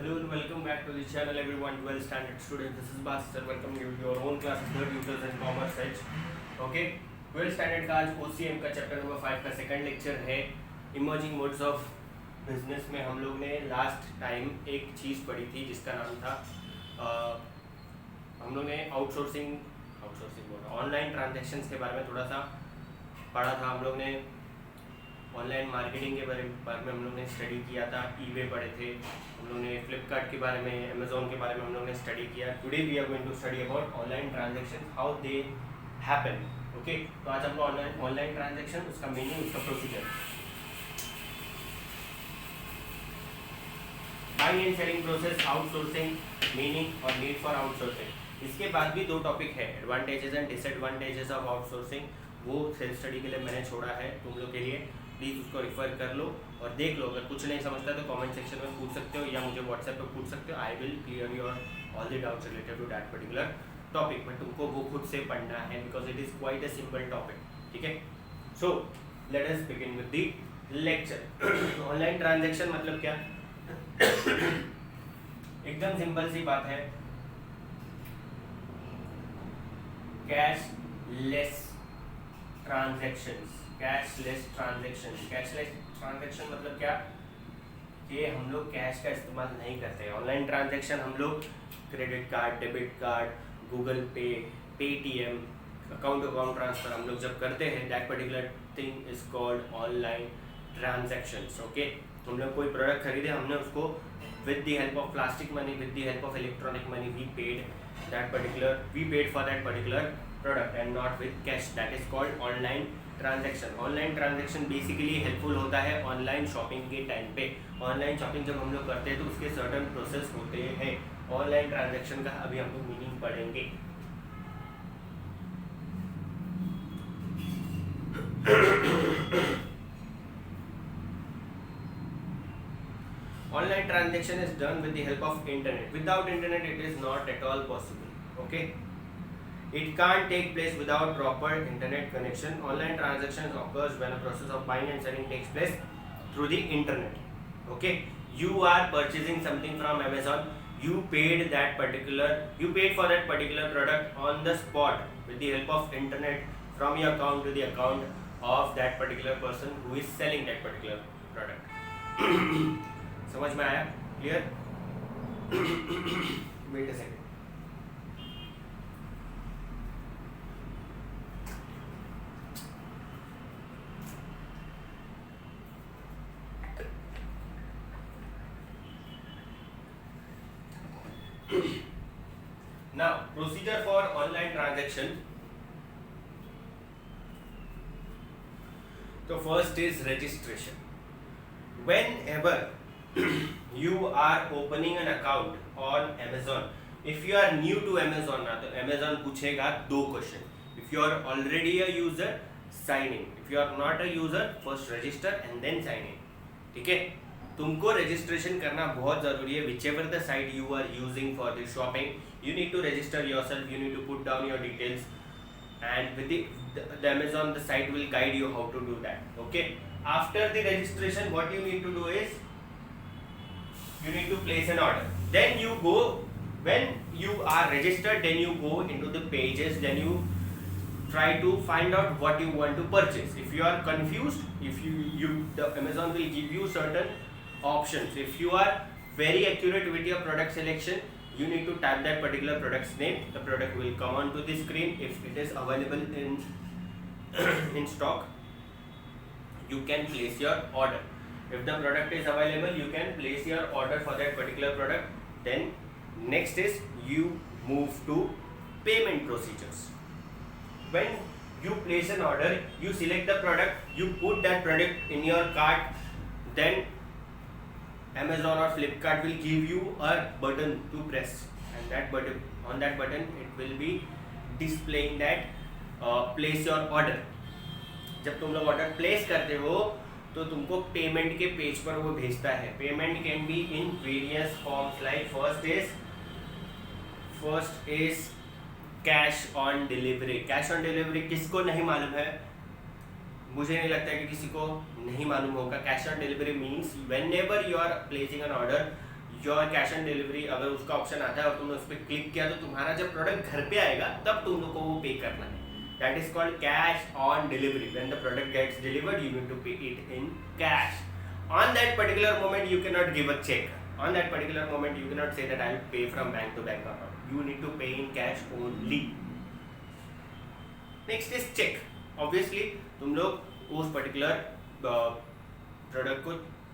Hello and welcome back to the channel everyone, 12th standard students. This is Bhaskar welcoming you to your own class, third tutors and commerce edge. Okay, 12th standard का आज OCM का chapter number 5 का second lecture है emerging modes of business में हम लोग ने last time एक चीज़ पढ़ी थी जिसका नाम था हम लोग ने आउटसोर्सिंग बोला ऑनलाइन ट्रांजैक्शंस के बारे में थोड़ा सा पढ़ा था। हम लोग ने ऑनलाइन मार्केटिंग के बारे में हम लोग ने स्टडी किया था, ईबे पढ़े थे, हम लोग ने फ्लिपकार्ट के बारे में, अमेजोन के बारे में हम लोग ने स्टडी किया। Today we are going to study about online transaction, how they happen. Okay, तो आज हम लोग ऑनलाइन ट्रांजैक्शन, उसका मीनिंग, उसका procedure, buying and selling process, outsourcing, meaning और नीड फॉर आउटसोर्सिंग। इसके बाद भी दो टॉपिक है, advantages and disadvantages of outsourcing. वो सेल्फ स्टडी के लिए मैंने छोड़ा है तुम लोग के लिए, प्लीज़ उसको रिफ़र कर लो और देख लो। अगर कुछ नहीं समझता तो कमेंट सेक्शन में पूछ सकते हो या मुझे व्हाट्सएप पे पूछ सकते हो। I will clear your all the doubts related to that particular topic, but तुमको वो खुद से पढ़ना है because it is quite a simple topic. ठीक है, so let us begin with the lecture. Online transaction मतलब क्या? एकदम सिंपल सी बात है, कैशलेस ट्रांजैक्शंस। कैशलेस ट्रांजैक्शन मतलब क्या कि हम लोग कैश का इस्तेमाल नहीं करते हैं। ऑनलाइन ट्रांजैक्शन हम लोग credit card, debit card, Google Pay, Paytm, account to account transfer हम लोग जब करते हैं, that particular thing is called online transactions. Okay, हम लोग कोई प्रोडक्ट खरीदे, हमने उसको with the help of plastic money, with the help of electronic money, we paid for that particular product and not with cash, that is called online transaction. Online transaction basically helpful होता है online shopping के time पे। Online shopping जब हम लोग करते हैं तो उसके सर्टेन प्रोसेस होते हैं। ऑनलाइन ट्रांजैक्शन का अभी हम लोग मीनिंग पढ़ेंगे। Online transaction is done with the help of internet. Without internet it is not at all possible. Okay, it can't take place without proper internet connection. Online transactions occurs when a process of buying and selling takes place through the internet. Okay, you are purchasing something from Amazon, you paid for that particular product on the spot with the help of internet from your account to the account of that particular person who is selling that particular product. समझ में आया? Clear? Wait a second. Now, procedure for online transaction. So first is registration. Whenever you are opening an account on Amazon, if you are new to Amazon ना, तो Amazon पूछेगा दो question. If you are already a user, sign in. If you are not a user, first register and then sign in. ठीक है, तुमको registration करना बहुत ज़रूरी है। whichever the site you are using for the shopping, you need to register yourself, you need to put down your details, and with the Amazon, the site will guide you how to do that. Okay, after the registration what you need to do is you need to place an order. Then you go, when you are registered, then you go into the pages, then you try to find out what you want to purchase. If you are confused, if the Amazon will give you certain options. If you are very accurate with your product selection, you need to type that particular product's name. The product will come onto the screen. If it is available in stock, you can place your order. If the product is available, you can place your order for that particular product. Then next is you move to payment procedures. When you place an order, you select the product, you put that product in your cart, then Amazon or Flipkart will give you a button to press, and that button, on that button it will be displaying that place your order. जब तुम लोग order place करते हो तो तुमको payment के page पर वो भेजता है। Payment can be in various forms, like first is cash on delivery. Cash on delivery किसको नहीं मालूम है? मुझे नहीं लगता कि किसी को नहीं मालूम होगा। Cash on delivery means whenever you are placing an order, your cash on delivery, अगर उसका ऑप्शन आता है और तुमने उस पर क्लिक किया तो तुम्हारा जब प्रोडक्ट घर पे आएगा तब तुम लोग को वो पे करना है. That is called cash on delivery. When the product gets delivered you need to pay it in cash. On that particular moment you can not give a cheque. On that particular moment you can not say that I will pay from bank to bank account. You need to pay in cash only. Next is cheque. Obviously तुम लोग उस particular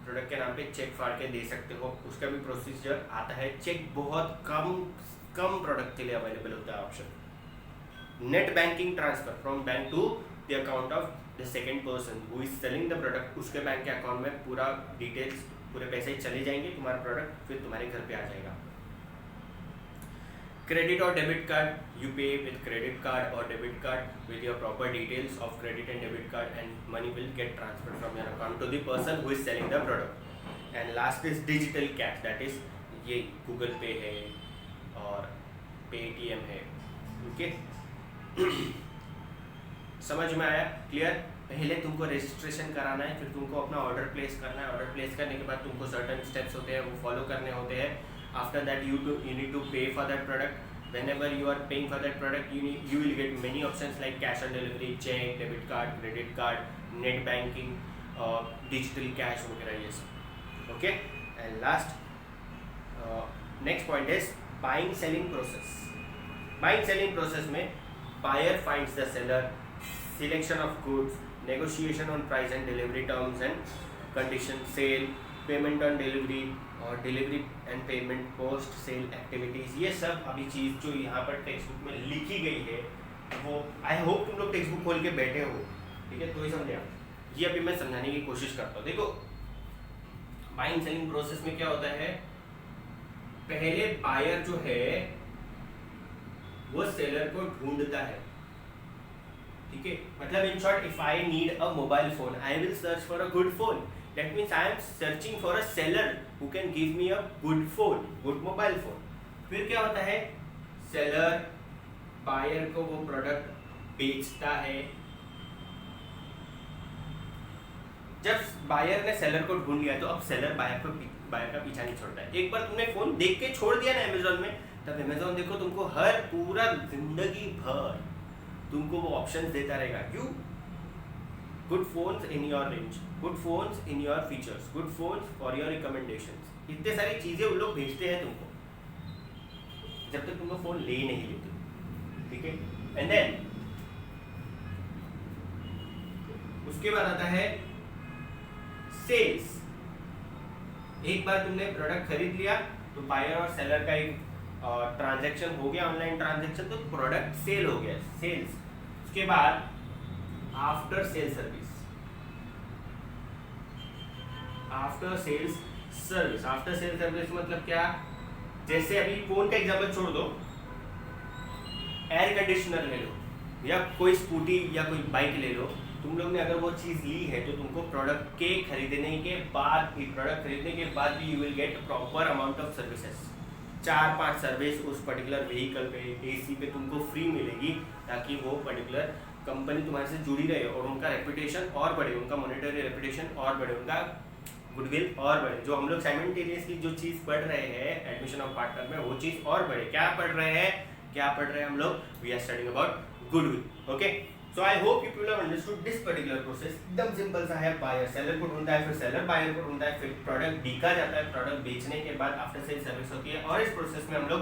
product के नाम पे check फाड़ के दे सकते हो. उसका भी प्रोसीजर आता है. चेक बहुत कम प्रोडक्ट के लिए अवेलेबल होता है option. Net banking transfer from bank to the account of the second person who is selling the product. उसके बैंक के अकाउंट में पूरा डिटेल्स, पूरे पैसे चले जाएंगे, तुम्हारा प्रोडक्ट फिर तुम्हारे घर पे आ जाएगा. Credit or debit card, you pay with credit card or debit card with your proper details of credit and debit card, and money will get transferred from your account to the person who is selling the product. And last is digital cash, that is ये Google Pay है और Paytm है. Okay, समझ में आया? Clear? पहले तुमको registration कराना है, फिर तुमको अपना ऑर्डर प्लेस करना है. ऑर्डर प्लेस करने के बाद तुमको सर्टेन स्टेप्स होते हैं वो फॉलो करने होते हैं. After that you need to pay for that product. Whenever you are paying for that product you will get many options like cash on delivery, check, debit card, credit card, net banking, digital cash वगैरह ये सब. Okay, and last next point is buying selling process. Buying selling process में buyer finds the seller, selection of goods, negotiation on price and delivery terms and conditions, sale, payment on delivery और delivery and payment post sale activities. ये सब अभी चीज़ जो यहाँ पर text book में लिखी गई है वो आई होप तुम लोग टेक्स्ट बुक खोल के बैठे हो. ठीक है, तो ही समझे आप. ये अभी मैं समझाने की कोशिश करता हूँ. देखो बाइंग सेलिंग प्रोसेस में क्या होता है, पहले बायर जो है वो सेलर को ढूंढता है. ठीक है, मतलब in short if I need a mobile phone I will search for a good phone. That means I am searching for a seller who can give me a good phone, good mobile phone. फिर क्या होता है, seller buyer को वो product बेचता है. जब buyer ने सेलर को ढूंढ लिया तो अब सेलर बायर का पीछा नहीं छोड़ता है. एक बार तुमने फोन देख के छोड़ दिया ना अमेजोन में, तब अमेजोन देखो तुमको हर पूरा जिंदगी भर तुमको वो ऑप्शंस देता रहेगा. You good phones in your range, good phones in your features, good phones for your recommendations. इतने सारी चीजें वो लोग भेजते हैं तुमको जब तक तुमको फोन ले नहीं लेते. ठीक है, एंड देन उसके बाद आता है सेल्स. एक बार तुमने प्रोडक्ट खरीद लिया तो बायर और सेलर का एक ट्रांजैक्शन हो गया, ऑनलाइन ट्रांजैक्शन, तो प्रोडक्ट सेल हो गया, सेल्स. उसके बाद after sale service. After sales service, after sale service मतलब क्या, जैसे अभी फोन का एग्जांपल छोड़ दो, एयर कंडीशनर ले लो या कोई स्कूटी या कोई बाइक ले लो. तुम लोग ने अगर वो चीज़ ली है तो तुमको प्रोडक्ट के खरीदने के बाद भी you will get proper amount of services. 4-5 service उस पर्टिकुलर व्हीकल पे, एसी पे तुमको फ्री मिलेगी ताकि वो पर्टिकुलर कंपनी तुम्हारे से जुड़ी रहे और उनका रेपुटेशन और बढ़े, उनका मॉनेटरी रेपुटेशन और बढ़े, उनका गुडविल और बढ़े. जो हम लोग साइमल्टेनियसली जो चीज़ पढ़ रहे हैं एडमिशन ऑफ पार्टनर में वो चीज़ और बढ़े. क्या पढ़ रहे हैं हम लोग, we are studying about goodwill. Okay, so I hope you people have understood this particular process. एकदम सिंपल सा है. बायर सेलर को ढूंढता है, फिर सेलर बायर को ढूंढता है, फिर प्रोडक्ट बिका जाता है. प्रोडक्ट बेचने के बाद आफ्टर सेल सर्विस होती है और इस प्रोसेस में हम लोग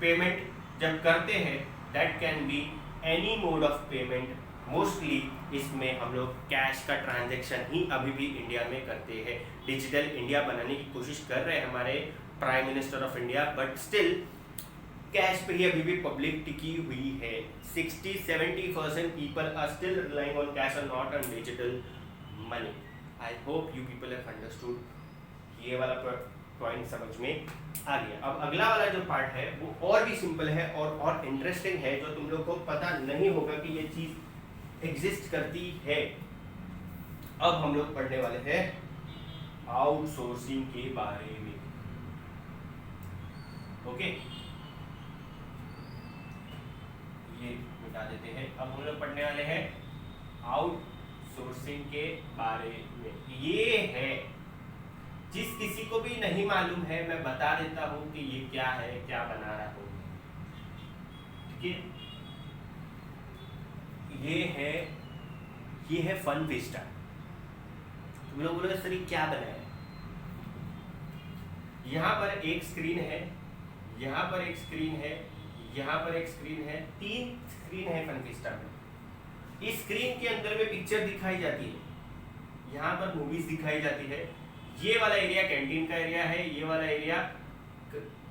पेमेंट जब करते हैं that can be any mode of payment. Mostly इसमें हम लोग कैश का ट्रांजैक्शन ही अभी भी इंडिया में करते हैं. डिजिटल इंडिया बनाने की कोशिश कर रहे हैं हमारे prime minister of India, but still cash पे ही अभी भी पब्लिक टिकी हुई है. 60-70% people are still relying on cash और not on digital money. I hope you people have understood. ये वाला पॉइंट समझ में आ गया. अब अगला वाला जो पार्ट है वो और भी सिंपल है और इंटरेस्टिंग है, जो तुम लोग को पता नहीं होगा कि ये चीज़ एग्जिस्ट करती है. अब हम लोग पढ़ने वाले हैं आउटसोर्सिंग के बारे में. ओके, ये मिटा देते हैं. अब हम लोग पढ़ने वाले हैं आउटसोर्सिंग के बारे में. ये है जिस किसी को भी नहीं मालूम है मैं बता देता हूं कि ये क्या है, क्या बना रहा हूं। ठीक है, ये है फन विस्टा। तुम लोग बोलोगे सर क्या बनाया है? यहाँ पर एक स्क्रीन है, यहाँ पर एक स्क्रीन है, यहाँ पर एक स्क्रीन है, 3 स्क्रीन है फन विस्टा में। इस स्क्रीन के अंदर में पिक्चर दिखाई जाती है, यहाँ पर मूवीज दिखाई जाती है। ये वाला एरिया कैंटीन का एरिया है, ये वाला एरिया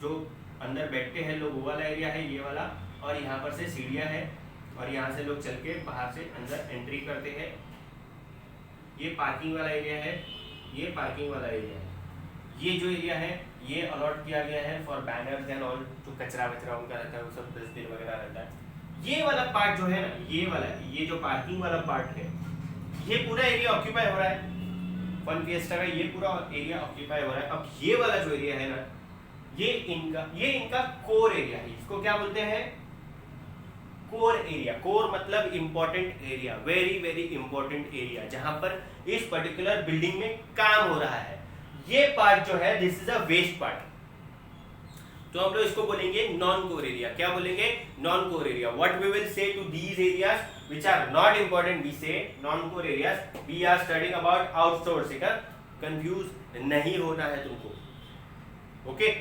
जो अंदर बैठते हैं लोग वो वाला एरिया है ये वाला, और यहाँ पर से सीढ़ियाँ है और यहाँ से लोग चल के बाहर से अंदर एंट्री करते हैं। ये पार्किंग वाला एरिया है, ये पार्किंग वाला एरिया है। ये जो एरिया है ये अलॉट किया गया है फॉर बैनर्स एंड ऑल, जो कचरा वचरा उनका रहता है वो सब डस्टबिन वगैरह रहता है। ये वाला पार्ट जो है ना, ये वाला, ये जो पार्किंग वाला पार्ट है, ये पूरा एरिया ऑक्यूपाई हो रहा है फन फिएस्टा का, ये पूरा एरिया ऑक्यूपाई हो रहा है। अब ये वाला जो एरिया है ना, ये इनका कोर एरिया है। इसको क्या बोलते हैं? Core area. कोर मतलब important area, very very important area, जहां पर इस पर्टिकुलर बिल्डिंग में काम हो रहा है। ये पार्ट जो है this is a west part, तो हम लोग इसको बोलेंगे नॉन कोर एरिया। क्या बोलेंगे? Non core area. What we will say to these areas which are not important, we say non core areas. We are studying about outsourcing. Confuse नहीं होना है तुमको। Okay,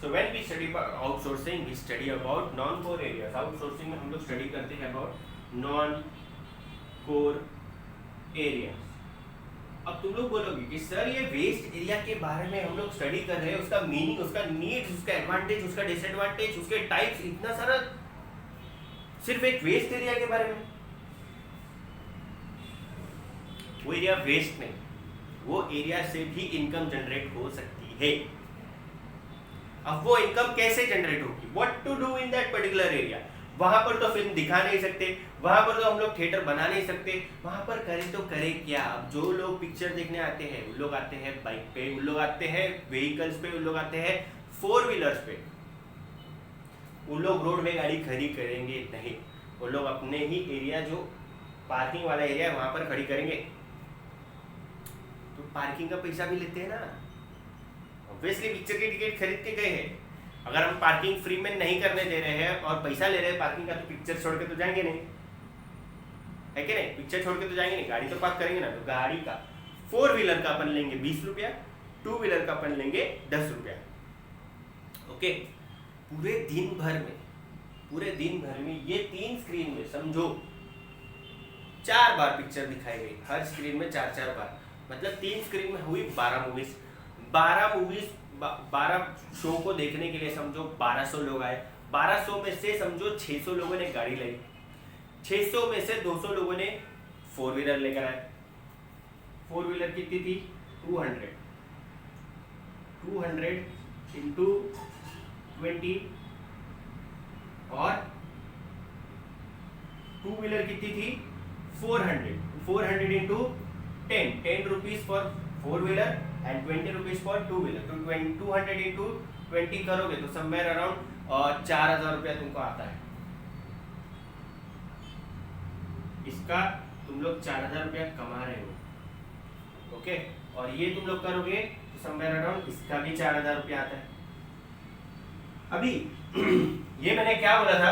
so when we study about outsourcing we study about non core areas. Outsourcing में हम लोग study करते हैं about non core area. अब तुम लोग बोलोगे कि सर ये वेस्ट एरिया के बारे में हम लोग स्टडी कर रहे हैं, उसका मीनिंग, उसका नीड्स, उसका एडवांटेज, उसका डिसएडवांटेज, उसके टाइप्स, इतना सारा सिर्फ एक वेस्ट एरिया के बारे में। वो एरिया वेस्ट नहीं, वो एरिया से भी इनकम जनरेट हो सकती है। अब वो इनकम कैसे जनरेट होगी? What to do in that particular area? वहां पर तो फिल्म दिखा नहीं सकते, वहां पर तो हम लोग थिएटर बना नहीं सकते, वहां पर करें तो करें क्या? अब जो लोग पिक्चर देखने आते हैं उन लोग आते हैं बाइक पे, उन लोग आते हैं व्हीकल्स पे, उन लोग आते हैं 4 व्हीलर्स पे। उन लोग रोड में गाड़ी खड़ी करेंगे नहीं, उन लोग अपने ही एरिया जो पार्किंग वाला एरिया है वहां पर खड़ी करेंगे। तो पार्किंग का पैसा भी लेते हैं ना, ऑब्वियसली पिक्चर की टिकट खरीद के गए हैं। अगर हम पार्किंग फ्री में नहीं करने दे रहे हैं और पैसा ले रहे हैं पार्किंग का, तो पिक्चर छोड़ के तो जाएंगे नहीं, है कि नहीं? पिक्चर छोड़ के तो जाएंगे नहीं, गाड़ी तो पार्क करेंगे ना। तो गाड़ी का 4 व्हीलर का अपन लेंगे 20 रुपया, 2 व्हीलर का अपन लेंगे 10 रुपया। ओके, पूरे दिन भर में ये 3 स्क्रीन में समझो 4 बार पिक्चर दिखाई गई, हर स्क्रीन में 4-4 बार, मतलब 3 स्क्रीन में हुई 12 मूवीज। 12 शो को देखने के लिए समझो 1200 लोग आए। 1200 में से समझो 600 लोगों ने गाड़ी लाई, 600 में से 200 लोगों ने 4 व्हीलर लेकर आए। 4 व्हीलर कितनी थी? 200 इंटू 20, और 2 व्हीलर कितनी थी? 400 into 10 rupees for 4 wheeler and 20 rupees for 2 wheeler. तो 200 इंटू 20 करोगे तो समवेयर अराउंड 4000 रुपया तुमको आता है। इसका तुम लोग 4000 रुपया कमा रहे हो। ओके, और ये तुम लोग करोगे तो समवेयर अराउंड इसका भी 4000 रुपया आता है। अभी ये मैंने क्या बोला था?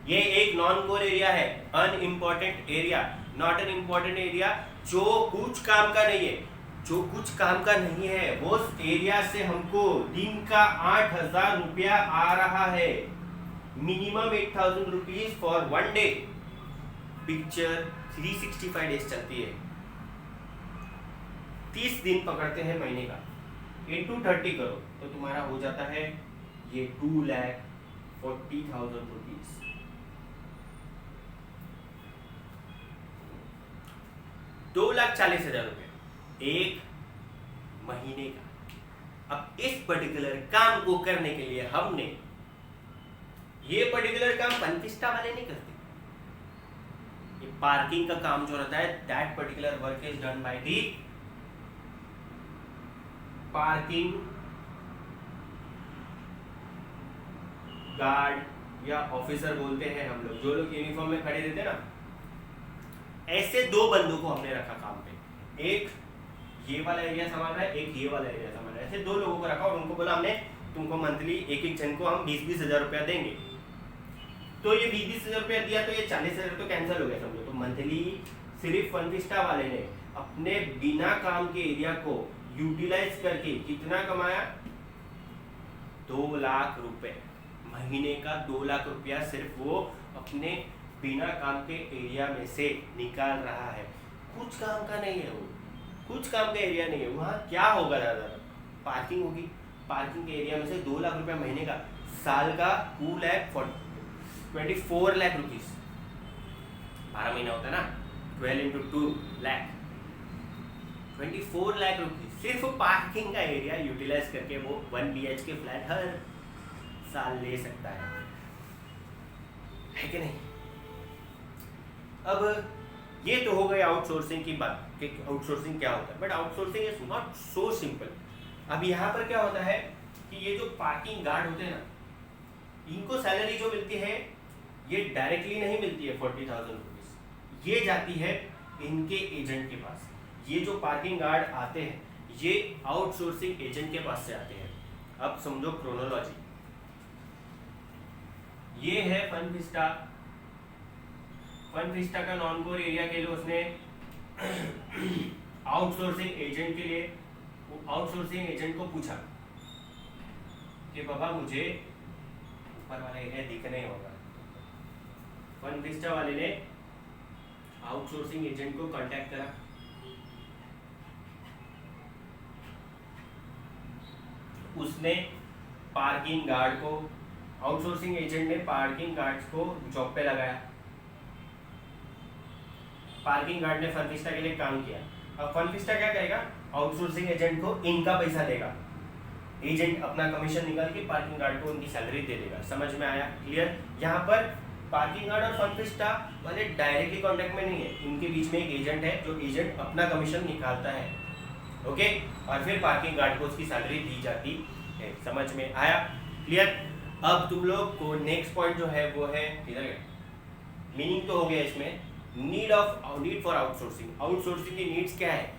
ये एक नॉन कोर एरिया है, unimportant area, not an important area, जो कुछ काम का नहीं है। जो कुछ काम का नहीं है वो एरिया से हमको दिन का 8000 रुपया आ रहा है, minimum 8000 rupees for 1 day. Picture 365 days चलती है, 30 दिन पकड़ते हैं महीने का, इंटू 30 करो तो तुम्हारा हो जाता है ये 2,40,000 रुपीज। 2,40,000 रुपये एक महीने का। अब इस पर्टिकुलर काम को करने के लिए हमने, ये पर्टिकुलर काम फनफिस्टा वाले नहीं करते। ये पार्किंग का काम जो रहता है, that particular work is done by the parking guard या ऑफिसर बोलते हैं हम लोग, जो लोग यूनिफॉर्म में खड़े रहते हैं ना। ऐसे 2 बंदों को हमने रखा काम पे, एक ये वाला एरिया संभाल रहा है, एक ये वाला एरिया संभाल रहा है, ऐसे 2 लोगों को रखा और उनको बोला हमने तुमको मंथली एक एक जन को हम 20-20 हज़ार रुपया देंगे। तो ये 20-20 हज़ार रुपया दिया तो ये 40 हज़ार तो कैंसिल हो गया समझो। तो मंथली सिर्फ फनविस्टा वाले ने अपने बिना काम के एरिया को यूटिलाइज करके कितना कमाया, 2 लाख रुपए महीने का। 2 लाख रुपया सिर्फ वो अपने बिना काम के एरिया में से निकाल रहा है। कुछ काम का नहीं है वो, कुछ काम का एरिया नहीं है। वहाँ क्या होगा ज़्यादा, पार्किंग होगी, पार्किंग के एरिया में से 2 लाख रुपया महीने का, साल का 24 लाख रुपीस, 12 महीना होता है ना, 12 into 2 लाख, 24 लाख रुपीस सिर्फ पार्किंग का एरिया यूटिलाइज करके वो 1 BHK फ्लैट हर साल ले सकता है कि नहीं। अब ये तो हो गई आउटसोर्सिंग की बात कि आउटसोर्सिंग क्या होता है, but outsourcing is not so simple. अब यहाँ पर क्या होता है कि ये जो पार्किंग गार्ड होते हैं ना, इनको सैलरी जो मिलती है ये डायरेक्टली नहीं मिलती है 40,000 रुपीज़, ये जाती है इनके एजेंट के पास। ये जो पार्किंग गार्ड आते हैं ये आउटसोर्सिंग एजेंट के पास से आते हैं। अब समझो क्रोनोलॉजी, ये है फनविस्टा। फनविस्टा का नॉन कोर एरिया के लिए उसने आउटसोर्सिंग एजेंट के लिए आउटसोर्सिंग एजेंट को पूछा कि बाबा मुझे ऊपर वाला एरिया दिख नहीं होगा। फनविस्टा वाले ने आउटसोर्सिंग एजेंट को कांटेक्ट करा, उसने पार्किंग गार्ड को, आउटसोर्सिंग एजेंट ने पार्किंग गार्ड्स को जॉब पे लगाया। पार्किंग गार्ड ने फनविस्टा के लिए काम किया। अब फनविस्टा क्या करेगा, आउटसोर्सिंग एजेंट को इनका पैसा देगा, एजेंट अपना कमीशन निकाल के पार्किंग गार्ड को उनकी सैलरी दे देगा। समझ में आया, क्लियर। यहाँ पर पार्किंग गार्ड और फनविस्टा वाले डायरेक्टली कांटेक्ट में नहीं है, इनके बीच में एक एजेंट है जो एजेंट अपना कमीशन निकालता है, ओके, और फिर पार्किंग गार्ड को उसकी सैलरी दी जाती है। समझ में आया, क्लियर। अब तुम लोग को नेक्स्ट पॉइंट जो है वो है, इधर मीनिंग तो हो गया इसमें, नीड फॉर आउटसोर्सिंग। आउटसोर्सिंग की नीड्स क्या है,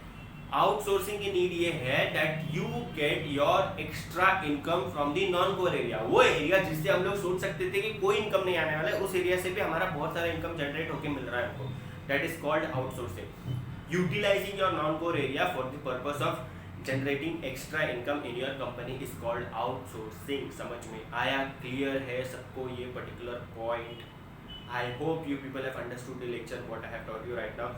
आउटसोर्सिंग की नीड ये है that you get your extra income from the non core area. वो एरिया जिससे हम लोग सोच सकते थे कि कोई इनकम नहीं आने वाला है, उस एरिया से भी हमारा बहुत सारा इनकम जनरेट होकर मिल रहा है हमको, that is called outsourcing. Utilizing your non core area for the purpose of generating extra income in your company is called outsourcing. समझ में आया, क्लियर है सबको ये particular point. I hope you people have understood the lecture what I have taught you right now.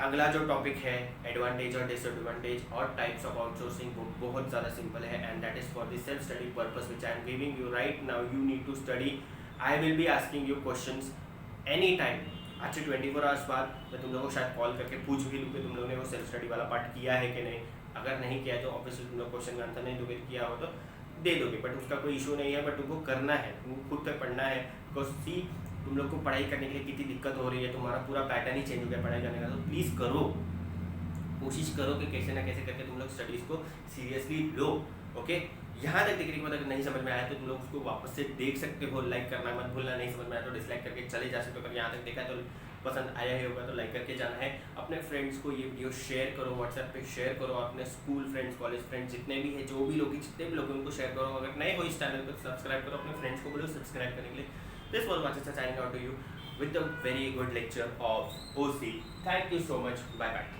अगला जो topic है advantage और डिसएडवांटेज और टाइप्स ऑफ आउटसोर्सिंग, वो बहुत ज़्यादा सिंपल है and that is for the self study purpose which I am giving you right now. You need to study, I will be asking you questions any time. अच्छे 24 hours बाद मैं तुम लोगों को शायद कॉल करके पूछ भी लूँ कि तुम लोगों ने वो सेल्फ स्टडी वाला पार्ट किया है कि नहीं। अगर नहीं किया है तो ऑब्वियसली तुम लोग क्वेश्चन का आंसर नहीं दोगे, किया हो तो दे दोगे, बट उसका कोई इशू नहीं है, बट तुमको करना है, तुमको खुद पे पढ़ना है। बिकॉज सी तुम लोग को पढ़ाई करने के लिए कितनी दिक्कत हो रही है, तुम्हारा पूरा पैटर्न ही चेंज हो गया पढ़ाई करने का। तो प्लीज़ करो, कोशिश करो कि कैसे ना कैसे करके तुम लोग स्टडीज़ को सीरियसली लो, ओके। यहाँ तक देखने के बाद अगर नहीं समझ में आया तो तुम लोग उसको वापस से देख सकते हो, लाइक करना मत भूलना, नहीं समझ में आया तो डिसलाइक करके चले जा सकते हो। अगर यहाँ तक देखा तो पसंद आया ही होगा तो लाइक करके जाना है। अपने फ्रेंड्स को ये वीडियो शेयर करो, व्हाट्सएप पे शेयर करो, अपने स्कूल फ्रेंड्स, कॉलेज फ्रेंड्स, जितने भी है, जो भी लोग, जितने भी लोग उनको शेयर करो। अगर नए हो इस चैनल पर सब्सक्राइब करो, अपने फ्रेंड्स को बोलो सब्सक्राइब करने के लिए। This was Vashishtha signing out to you with a very good lecture of OC. Thank you so much. Bye bye.